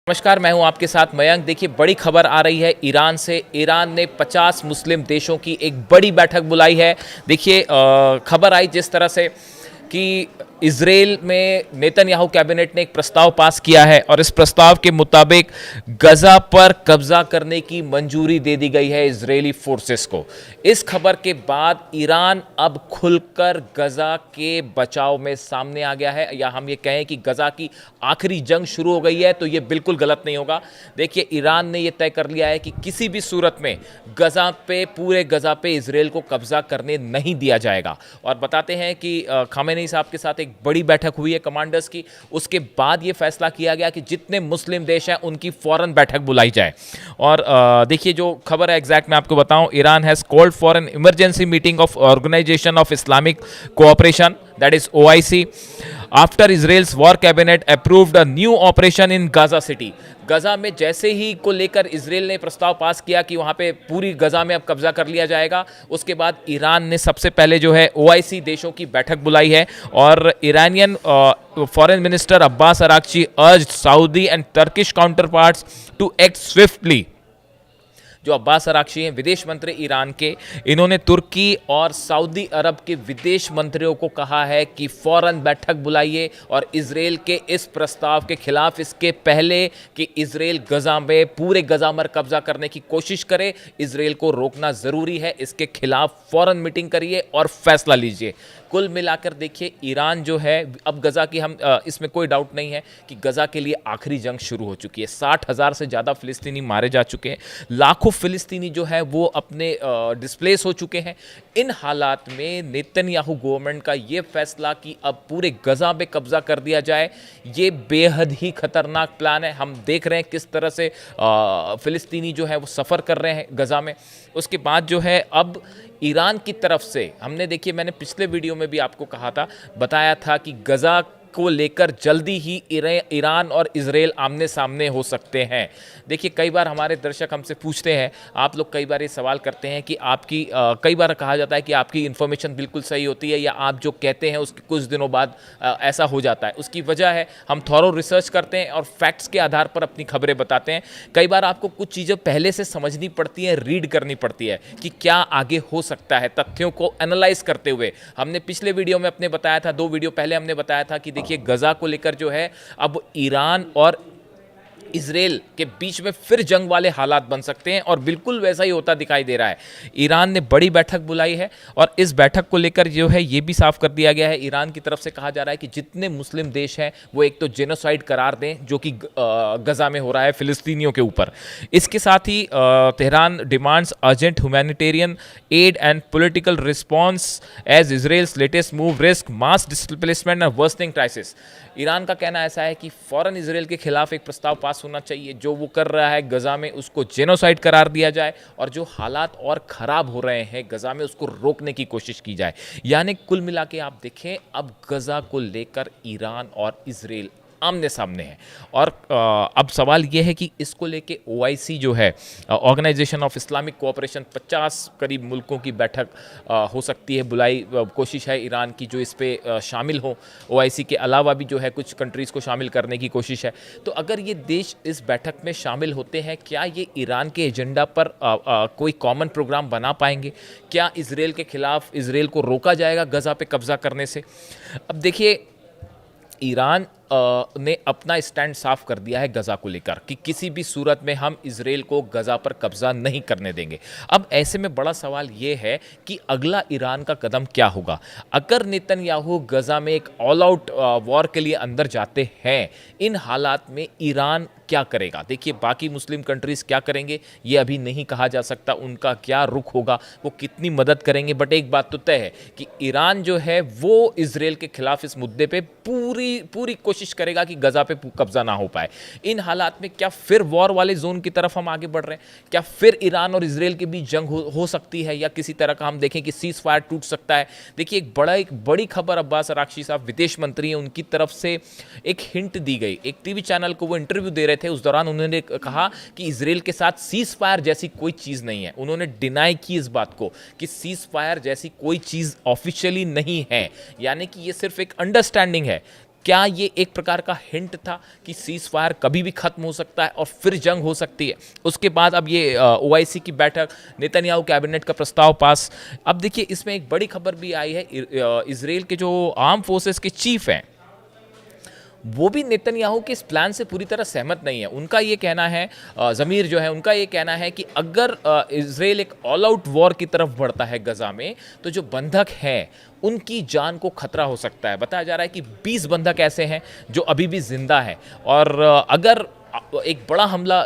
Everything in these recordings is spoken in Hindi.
नमस्कार, मैं हूं आपके साथ मयंक। देखिए, बड़ी खबर आ रही है ईरान से। ईरान ने 50 मुस्लिम देशों की एक बड़ी बैठक बुलाई है। देखिए, खबर आई जिस तरह से कि इजराइल में नेतन्याहू कैबिनेट ने एक प्रस्ताव पास किया है और इस प्रस्ताव के मुताबिक गजा पर कब्जा करने की मंजूरी दे दी गई है इजरायली फोर्सेस को। इस खबर के बाद ईरान अब खुलकर गजा के बचाव में सामने आ गया है, या हम ये कहें कि गजा की आखिरी जंग शुरू हो गई है तो ये बिल्कुल गलत नहीं होगा। देखिए, ईरान ने यह तय कर लिया है कि किसी भी सूरत में पूरे गजा पे इजराइल को कब्जा करने नहीं दिया जाएगा। और बताते हैं कि खामेनी साहब के साथ एक बड़ी बैठक हुई है कमांडर्स की। उसके बाद यह फैसला किया गया कि जितने मुस्लिम देश हैं उनकी फौरन बैठक बुलाई जाए। और देखिए, जो खबर है एग्जैक्ट मैं आपको बताऊं, Iran has called for an emergency meeting of organisation of Islamic cooperation, that is OIC, after Israel's war cabinet approved a new operation in Gaza city. Gaza में जैसे ही को लेकर इजराइल ने प्रस्ताव पास किया कि वहां पे पूरी गजा में अब कब्जा कर लिया जाएगा, उसके बाद ईरान ने सबसे पहले जो है OIC देशों की बैठक बुलाई है। और Iranian foreign minister Abbas Araghchi urged Saudi and Turkish counterparts to act swiftly. जो अब्बास अराक्ची हैं विदेश मंत्री ईरान के, इन्होंने तुर्की और सऊदी अरब के विदेश मंत्रियों को कहा है कि फौरन बैठक बुलाइए और इजराइल के इस प्रस्ताव के खिलाफ, इसके पहले कि इजराइल गजा में पूरे गजा पर कब्जा करने की कोशिश करे, इजराइल को रोकना जरूरी है। इसके खिलाफ फौरन मीटिंग करिए और फैसला लीजिए। कुल मिलाकर देखिए, ईरान जो है अब गजा की, हम इसमें कोई डाउट नहीं है कि गजा के लिए आखिरी जंग शुरू हो चुकी है। 60,000 से ज़्यादा फिलिस्तीनी मारे जा चुके हैं, लाखों फिलिस्तीनी जो है वो अपने डिस्प्लेस हो चुके हैं। इन हालात में नेतन्याहू गवर्नमेंट का ये फैसला कि अब पूरे गजा पे कब्जा कर दिया जाए, ये बेहद ही खतरनाक प्लान है। हम देख रहे हैं किस तरह से फिलिस्तीनी जो है वो सफ़र कर रहे हैं गजा में। उसके बाद जो है अब ईरान की तरफ से हमने, देखिए, मैंने पिछले वीडियो में भी आपको कहा था, बताया था कि गजा को लेकर जल्दी ही ईरान और इजराइल आमने सामने हो सकते हैं। देखिए, कई बार हमारे दर्शक हमसे पूछते हैं, आप लोग कई बार ये सवाल करते हैं कि आपकी कई बार कहा जाता है कि आपकी इन्फॉर्मेशन बिल्कुल सही होती है या आप जो कहते हैं उसके कुछ दिनों बाद ऐसा हो जाता है। उसकी वजह है हम थॉरो रिसर्च करते हैं और फैक्ट्स के आधार पर अपनी खबरें बताते हैं। कई बार आपको कुछ चीज़ें पहले से समझनी पड़ती हैं, रीड करनी पड़ती है कि क्या आगे हो सकता है, तथ्यों को एनालाइज करते हुए। हमने पिछले वीडियो में अपने बताया था, 2 वीडियो पहले हमने बताया था कि देखिए, गजा को लेकर जो है अब ईरान और इजराइल के बीच में फिर जंग वाले हालात बन सकते हैं और बिल्कुल वैसा ही होता दिखाई दे रहा है। ईरान ने बड़ी बैठक बुलाई है और इस बैठक को लेकर जो है ये भी साफ कर दिया गया है, ईरान की तरफ से कहा जा रहा है कि जितने मुस्लिम देश हैं वो एक तो जेनोसाइड करार दें जो कि गजा में हो रहा है फिलिस्तीनियों के ऊपर। इसके साथ ही Tehran demands urgent humanitarian aid and political response as Israel's latest move risk mass displacement and worsening crisis. Iran का कहना ऐसा है कि फौरन इजराइल के खिलाफ एक प्रस्ताव पास होना चाहिए, जो वो कर रहा है गजा में उसको जेनोसाइड करार दिया जाए और जो हालात और ख़राब हो रहे हैं गजा में उसको रोकने की कोशिश की जाए। यानी कुल मिला के आप देखें, अब गजा को लेकर ईरान और इजराइल आमने सामने है। और अब सवाल यह है कि इसको लेके OIC जो है, ऑर्गेनाइजेशन ऑफ इस्लामिक कोऑपरेशन, 50 करीब मुल्कों की बैठक हो सकती है बुलाई, कोशिश है ईरान की जो इस पे शामिल हो। OIC के अलावा भी जो है कुछ कंट्रीज़ को शामिल करने की कोशिश है। तो अगर ये देश इस बैठक में शामिल होते हैं, क्या ये ईरान के एजेंडा पर कोई कॉमन प्रोग्राम बना पाएंगे? क्या इजराइल के खिलाफ इजराइल को रोका जाएगा गजा पे कब्जा करने से? अब देखिए, ईरान ने अपना स्टैंड साफ कर दिया है गजा को लेकर कि किसी भी सूरत में हम इजराइल को गजा पर कब्जा नहीं करने देंगे। अब ऐसे में बड़ा सवाल ये है कि अगला ईरान का कदम क्या होगा। अगर नेतन्याहू गजा में एक ऑल आउट वॉर के लिए अंदर जाते हैं, इन हालात में ईरान क्या करेगा? देखिए, बाकी मुस्लिम कंट्रीज़ क्या करेंगे ये अभी नहीं कहा जा सकता, उनका क्या रुख होगा, वो कितनी मदद करेंगे। बट एक बात तो तय है कि ईरान जो है वो इजराइल के खिलाफ इस मुद्दे पे पूरी कोशिश करेगा कि गजा पे कब्जा ना हो पाए। इन हालात में क्या फिर वॉर वाले जोन की तरफ हम आगे बढ़ रहे हैं? क्या फिर ईरान और इजराइल के बीच जंग हो सकती है, या किसी तरह का हम देखें कि सीज फायर टूट सकता है? देखिए, एक बड़ी खबर अब्बास अराक्ची साहब विदेश मंत्री हैं, उनकी तरफ से एक हिंट दी गई। एक टीवी चैनल को वो इंटरव्यू दे रहे थे, उस दौरान उन्होंने कहा कि इजराइल के साथ सीज फायर जैसी कोई चीज़ नहीं है। उन्होंने डिनाई की इस बात को कि सीज फायर जैसी कोई चीज़ ऑफिशियली नहीं है, यानी कि ये सिर्फ एक अंडरस्टैंडिंग है। क्या ये एक प्रकार का हिंट था कि सीज फायर कभी भी खत्म हो सकता है और फिर जंग हो सकती है? उसके बाद अब ये ओआईसी की बैठक, नेतन्याहू कैबिनेट का प्रस्ताव पास। अब देखिए इसमें एक बड़ी खबर भी आई है, इजराइल के जो आर्म फोर्सेस के चीफ हैं वो भी नेतन्याहू के इस प्लान से पूरी तरह सहमत नहीं है। उनका ये कहना है, ज़मीर जो है उनका ये कहना है कि अगर इजराइल एक ऑल आउट वॉर की तरफ बढ़ता है गजा में, तो जो बंधक हैं उनकी जान को खतरा हो सकता है। बताया जा रहा है कि 20 बंधक ऐसे हैं जो अभी भी जिंदा हैं, और अगर एक बड़ा हमला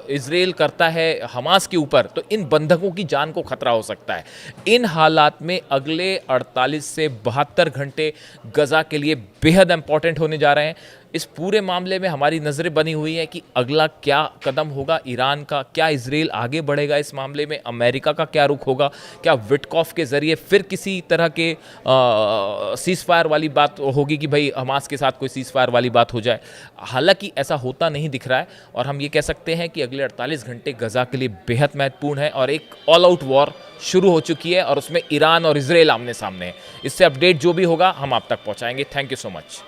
इजराइल करता है हमास के ऊपर, तो इन बंधकों की जान को खतरा हो सकता है। इन हालात में अगले 48 से 72 घंटे गजा के लिए बेहद इंपॉर्टेंट होने जा रहे हैं। इस पूरे मामले में हमारी नज़रें बनी हुई है कि अगला क्या कदम होगा ईरान का, क्या इजराइल आगे बढ़ेगा इस मामले में, अमेरिका का क्या रुख होगा, क्या विटकॉफ के ज़रिए फिर किसी तरह के सीज़ फायर वाली बात होगी कि भाई हमास के साथ कोई सीज़ फायर वाली बात हो जाए। हालांकि ऐसा होता नहीं दिख रहा है, और हम ये कह सकते हैं कि अगले 48 घंटे गजा के लिए बेहद महत्वपूर्ण है, और एक ऑल आउट वॉर शुरू हो चुकी है और उसमें ईरान और इजराइल आमने सामने है। इससे अपडेट जो भी होगा हम आप तक पहुँचाएंगे। Thank you so much.